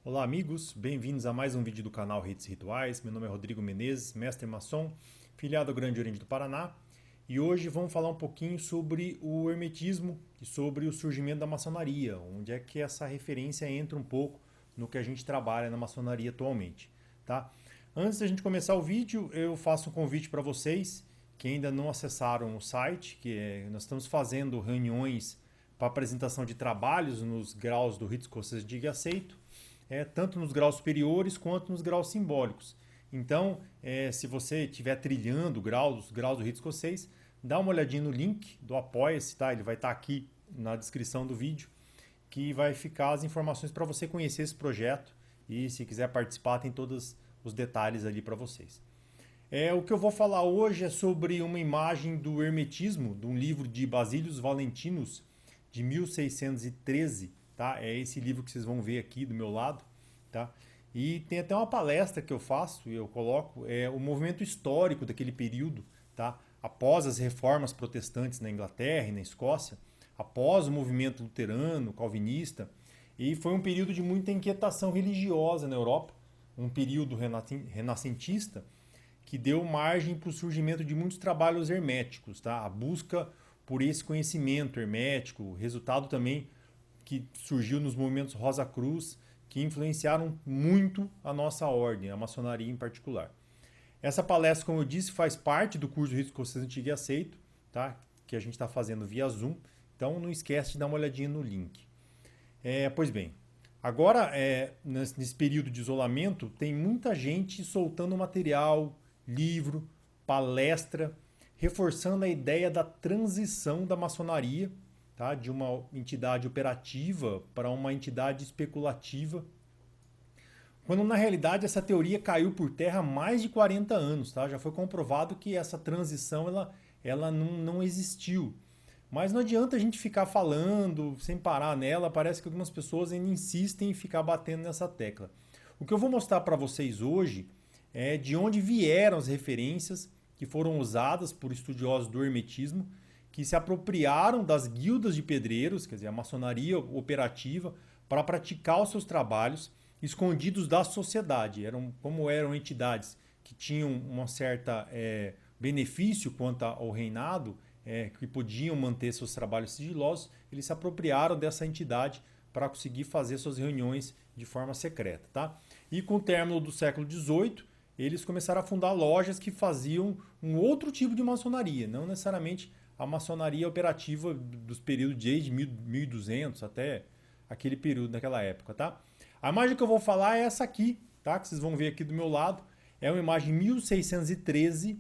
Olá amigos, bem-vindos a mais um vídeo do canal Ritos e Rituais. Meu nome é Rodrigo Menezes, mestre maçom, filiado ao Grande Oriente do Paraná. E hoje vamos falar um pouquinho sobre o hermetismo e sobre o surgimento da maçonaria, onde é que essa referência entra um pouco no que a gente trabalha na maçonaria atualmente, tá? Antes da gente começar o vídeo, eu faço um convite para vocês que ainda não acessaram o site, nós estamos fazendo reuniões para apresentação de trabalhos nos graus do Rito Escocês de Diga e Aceito, tanto nos graus superiores quanto nos graus simbólicos. Então, se você estiver trilhando os graus do Rito Escocês, dá uma olhadinha no link do Apoia-se, tá? Ele vai estar aqui na descrição do vídeo, que vai ficar as informações para você conhecer esse projeto e se quiser participar tem todos os detalhes ali para vocês. O que eu vou falar hoje é sobre uma imagem do hermetismo, de um livro de Basílios Valentinos, de 1613, tá? É esse livro que vocês vão ver aqui do meu lado, tá? E tem até uma palestra que eu faço e eu coloco o movimento histórico daquele período, tá? Após as reformas protestantes na Inglaterra e na Escócia, após o movimento luterano, calvinista, e foi um período de muita inquietação religiosa na Europa, um período renascentista que deu margem para o surgimento de muitos trabalhos herméticos, tá? A busca por esse conhecimento hermético, resultado também que surgiu nos movimentos Rosa Cruz, que influenciaram muito a nossa ordem, a maçonaria em particular. Essa palestra, como eu disse, faz parte do curso Rito Escocês Antigo e Aceito, tá? Que a gente está fazendo via Zoom, então não esquece de dar uma olhadinha no link. Pois bem, agora, nesse período de isolamento, tem muita gente soltando material, livro, palestra, reforçando a ideia da transição da maçonaria, tá? De uma entidade operativa para uma entidade especulativa, quando na realidade essa teoria caiu por terra há mais de 40 anos. Tá? Já foi comprovado que essa transição ela não existiu. Mas não adianta a gente ficar falando sem parar nela, parece que algumas pessoas ainda insistem em ficar batendo nessa tecla. O que eu vou mostrar para vocês hoje é de onde vieram as referências que foram usadas por estudiosos do hermetismo, que se apropriaram das guildas de pedreiros, quer dizer, a maçonaria operativa, para praticar os seus trabalhos escondidos da sociedade. Como eram entidades que tinham um certo benefício quanto ao reinado, que podiam manter seus trabalhos sigilosos, eles se apropriaram dessa entidade para conseguir fazer suas reuniões de forma secreta. Tá? E com o término do século XVIII, eles começaram a fundar lojas que faziam um outro tipo de maçonaria, não necessariamente a maçonaria operativa dos períodos desde 1200 até aquele período daquela época, tá? A imagem que eu vou falar é essa aqui, tá? Que vocês vão ver aqui do meu lado. É uma imagem 1613.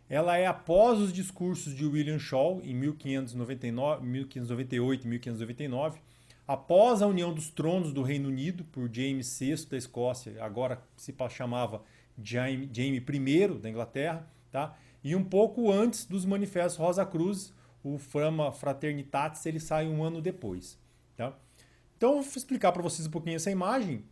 Ela é após os discursos de William Shaw em 1599, 1598 e 1599, após a união dos tronos do Reino Unido por James VI da Escócia, agora se chamava Jaime I da Inglaterra, tá? E um pouco antes dos manifestos Rosa Cruz, o Frama Fraternitatis, ele sai um ano depois. Tá? Então, eu vou explicar para vocês um pouquinho essa imagem.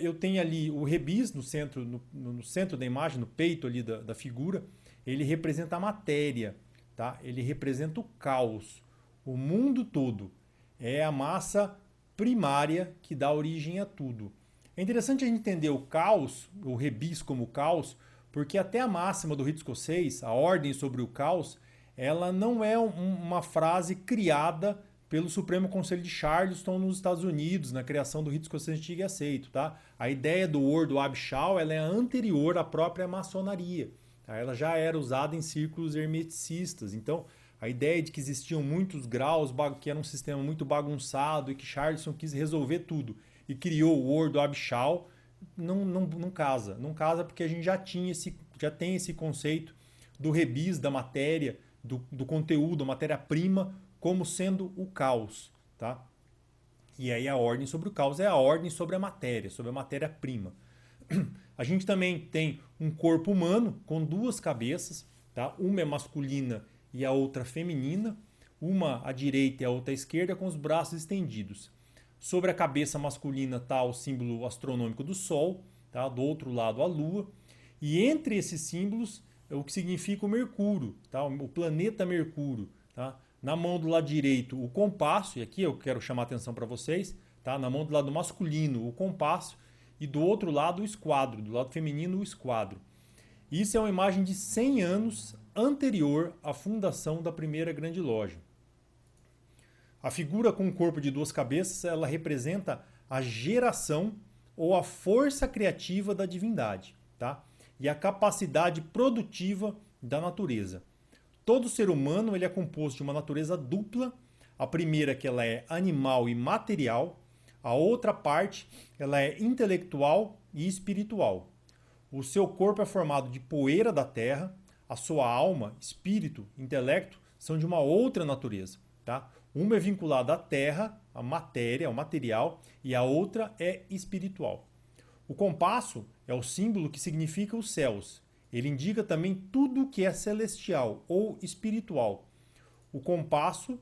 Eu tenho ali o rebis no centro da imagem, no peito ali da figura. Ele representa a matéria, tá? Ele representa o caos. O mundo todo é a massa primária que dá origem a tudo. É interessante a gente entender o caos, o rebis como caos, porque até a máxima do rito escocês, a ordem sobre o caos, ela não é uma frase criada pelo Supremo Conselho de Charleston nos Estados Unidos, na criação do rito escocês antigo e aceito. Tá? A ideia do Ordo Ab Chao ela é anterior à própria maçonaria. Tá? Ela já era usada em círculos hermeticistas. Então, a ideia de que existiam muitos graus, que era um sistema muito bagunçado e que Charleston quis resolver tudo e criou o Ordo Ab Chao, não casa. Não casa porque a gente já tem esse conceito do rebis, da matéria, do conteúdo, a matéria-prima, como sendo o caos. Tá? E aí a ordem sobre o caos é a ordem sobre a matéria-prima. A gente também tem um corpo humano com duas cabeças, tá? Uma é masculina e a outra feminina, uma à direita e a outra à esquerda, com os braços estendidos. Sobre a cabeça masculina está o símbolo astronômico do Sol, tá? Do outro lado a Lua, e entre esses símbolos o que significa o Mercúrio, tá? O planeta Mercúrio. Tá? Na mão do lado direito o compasso, e aqui eu quero chamar a atenção para vocês, tá? Na mão do lado masculino o compasso, e do outro lado o esquadro, do lado feminino o esquadro. Isso é uma imagem de 100 anos anterior à fundação da primeira grande loja. A figura com o corpo de duas cabeças, ela representa a geração ou a força criativa da divindade, tá? E a capacidade produtiva da natureza. Todo ser humano ele é composto de uma natureza dupla. A primeira que ela é animal e material, a outra parte ela é intelectual e espiritual. O seu corpo é formado de poeira da terra, a sua alma, espírito, intelecto são de uma outra natureza, tá? Uma é vinculada à terra, à matéria, ao material, e a outra é espiritual. O compasso é o símbolo que significa os céus. Ele indica também tudo que é celestial ou espiritual. O compasso,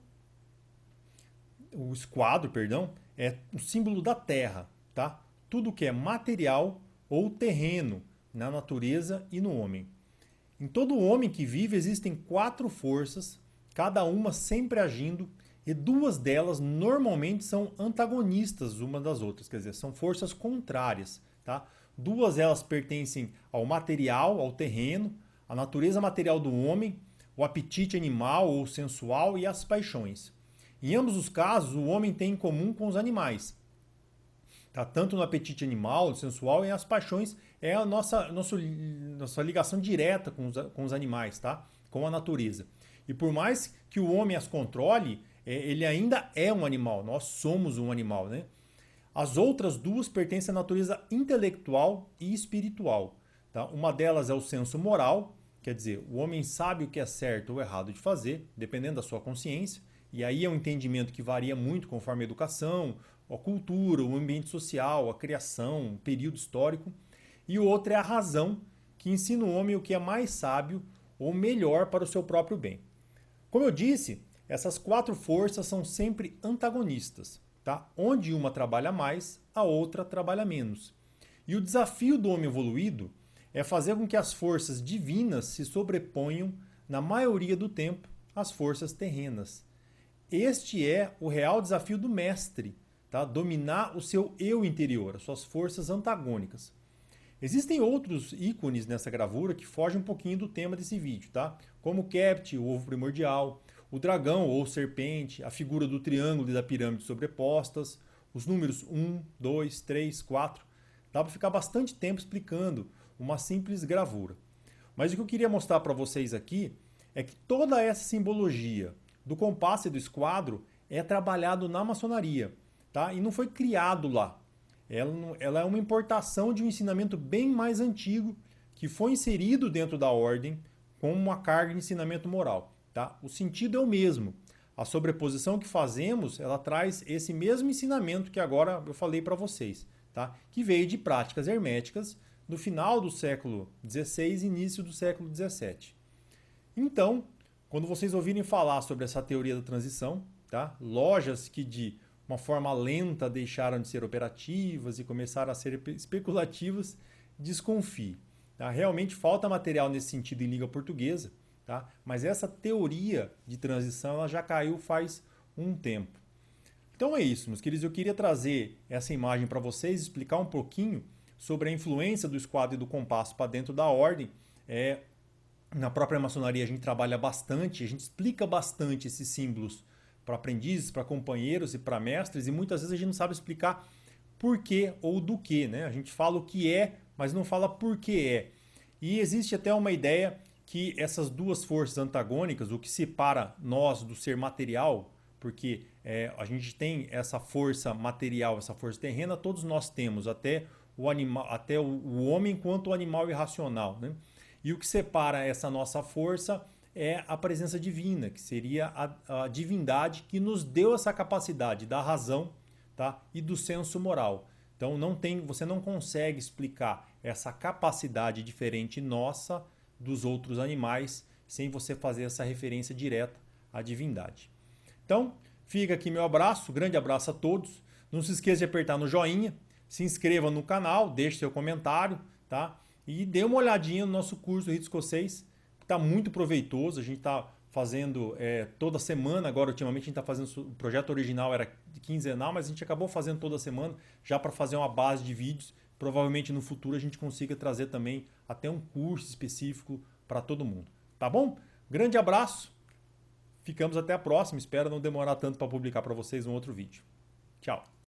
o esquadro, perdão, é o símbolo da terra, tá? Tudo que é material ou terreno na natureza e no homem. Em todo homem que vive existem 4 forças, cada uma sempre agindo, e 2 delas normalmente são antagonistas uma das outras, quer dizer, são forças contrárias, tá? 2 elas pertencem ao material, ao terreno, à natureza material do homem, o apetite animal ou sensual e as paixões. Em ambos os casos, o homem tem em comum com os animais. Tá? Tanto no apetite animal, no sensual e as paixões é a nossa ligação direta com os animais, tá? Com a natureza. E por mais que o homem as controle, ele ainda é um animal, nós somos um animal, né? As outras 2 pertencem à natureza intelectual e espiritual. Tá? Uma delas é o senso moral, quer dizer, o homem sabe o que é certo ou errado de fazer, dependendo da sua consciência, e aí é um entendimento que varia muito conforme a educação, a cultura, o ambiente social, a criação, o período histórico. E o outro é a razão, que ensina o homem o que é mais sábio ou melhor para o seu próprio bem. Como eu disse, essas 4 forças são sempre antagonistas, tá? Onde uma trabalha mais, a outra trabalha menos. E o desafio do homem evoluído é fazer com que as forças divinas se sobreponham, na maioria do tempo, às forças terrenas. Este é o real desafio do mestre, tá? Dominar o seu eu interior, as suas forças antagônicas. Existem outros ícones nessa gravura que fogem um pouquinho do tema desse vídeo, tá? Como o Kept, o ovo primordial, o dragão ou serpente, a figura do triângulo e da pirâmide sobrepostas, os números 1, 2, 3, 4. Dá para ficar bastante tempo explicando uma simples gravura. Mas o que eu queria mostrar para vocês aqui é que toda essa simbologia do compasso e do esquadro é trabalhado na maçonaria, tá? E não foi criado lá. Ela é uma importação de um ensinamento bem mais antigo que foi inserido dentro da ordem como uma carga de ensinamento moral. Tá? O sentido é o mesmo. A sobreposição que fazemos, ela traz esse mesmo ensinamento que agora eu falei para vocês, tá? Que veio de práticas herméticas no final do século XVI e início do século XVII. Então, quando vocês ouvirem falar sobre essa teoria da transição, tá? Lojas que de uma forma lenta deixaram de ser operativas e começaram a ser especulativas, desconfie. Tá? Realmente falta material nesse sentido em língua portuguesa, tá? Mas essa teoria de transição ela já caiu faz um tempo. Então é isso, meus queridos. Eu queria trazer essa imagem para vocês, explicar um pouquinho sobre a influência do esquadro e do compasso para dentro da ordem. Na própria maçonaria a gente trabalha bastante, a gente explica bastante esses símbolos para aprendizes, para companheiros e para mestres, e muitas vezes a gente não sabe explicar por quê ou do que, né? A gente fala o que é, mas não fala por que é. E existe até uma ideia que essas 2 forças antagônicas, o que separa nós do ser material, porque a gente tem essa força material, essa força terrena, todos nós temos, até o animal, até o homem quanto o animal irracional, né? E o que separa essa nossa força é a presença divina, que seria a divindade que nos deu essa capacidade da razão, tá? E do senso moral. Então você não consegue explicar essa capacidade diferente nossa dos outros animais sem você fazer essa referência direta à divindade. Então, fica aqui meu abraço, grande abraço a todos. Não se esqueça de apertar no joinha, se inscreva no canal, deixe seu comentário, tá? E dê uma olhadinha no nosso curso do Rito Escocês, que está muito proveitoso. A gente está fazendo toda semana, agora ultimamente a gente está fazendo, o projeto original era quinzenal, mas a gente acabou fazendo toda semana, já para fazer uma base de vídeos provavelmente no futuro a gente consiga trazer também até um curso específico para todo mundo. Tá bom? Grande abraço, ficamos até a próxima, espero não demorar tanto para publicar para vocês um outro vídeo. Tchau!